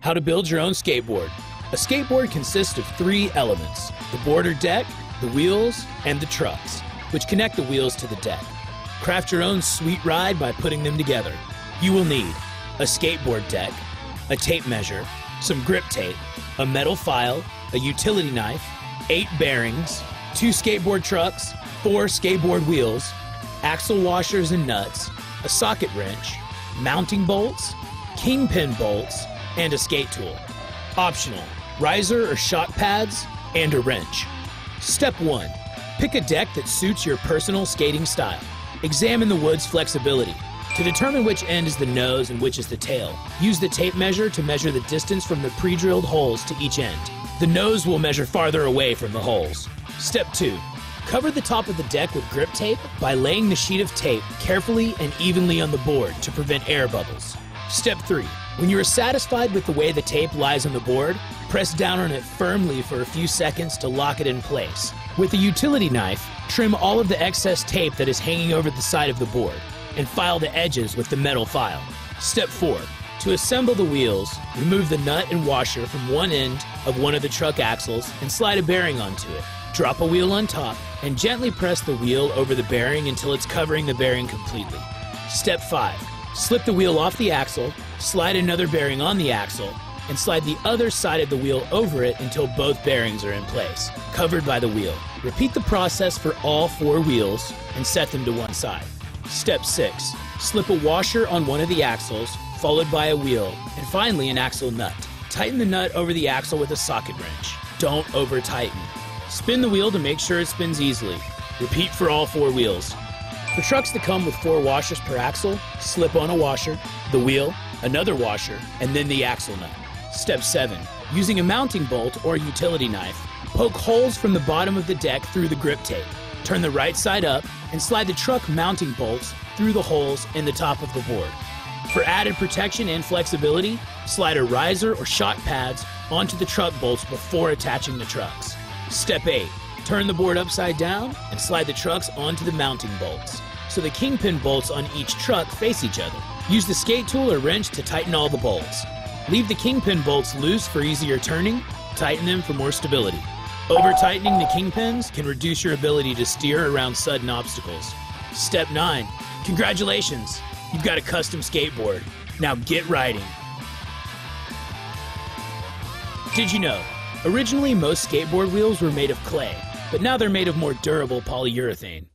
How to build your own skateboard. A skateboard consists of 3 elements: the board or deck, the wheels, and the trucks, which connect the wheels to the deck. Craft your own sweet ride by putting them together. You will need a skateboard deck, a tape measure, some grip tape, a metal file, a utility knife, 8 bearings, 2 skateboard trucks, 4 skateboard wheels, axle washers and nuts, a socket wrench, mounting bolts, kingpin bolts, and a skate tool. Optional: riser or shock pads, and a wrench. Step 1. Pick a deck that suits your personal skating style. Examine the wood's flexibility. To determine which end is the nose and which is the tail, use the tape measure to measure the distance from the pre-drilled holes to each end. The nose will measure farther away from the holes. Step 2. Cover the top of the deck with grip tape by laying the sheet of tape carefully and evenly on the board to prevent air bubbles. Step 3. When you are satisfied with the way the tape lies on the board, press down on it firmly for a few seconds to lock it in place. With a utility knife, trim all of the excess tape that is hanging over the side of the board, and file the edges with the metal file. Step 4. To assemble the wheels, remove the nut and washer from one end of one of the truck axles and slide a bearing onto it. Drop a wheel on top and gently press the wheel over the bearing until it's covering the bearing completely. Step 5. Slip the wheel off the axle, slide another bearing on the axle, and slide the other side of the wheel over it until both bearings are in place, covered by the wheel. Repeat the process for all 4 wheels and set them to one side. Step 6. Slip a washer on one of the axles, followed by a wheel, and finally an axle nut. Tighten the nut over the axle with a socket wrench. Don't over-tighten. Spin the wheel to make sure it spins easily. Repeat for all 4 wheels. For trucks that come with 4 washers per axle, slip on a washer, the wheel, another washer, and then the axle nut. Step 7. Using a mounting bolt or utility knife, poke holes from the bottom of the deck through the grip tape. Turn the right side up and slide the truck mounting bolts through the holes in the top of the board. For added protection and flexibility, slide a riser or shock pads onto the truck bolts before attaching the trucks. Step 8. Turn the board upside down and slide the trucks onto the mounting bolts, so the kingpin bolts on each truck face each other. Use the skate tool or wrench to tighten all the bolts. Leave the kingpin bolts loose for easier turning, tighten them for more stability. Over-tightening the kingpins can reduce your ability to steer around sudden obstacles. Step 9. Congratulations! You've got a custom skateboard. Now get riding! Did you know? Originally, most skateboard wheels were made of clay, but now they're made of more durable polyurethane.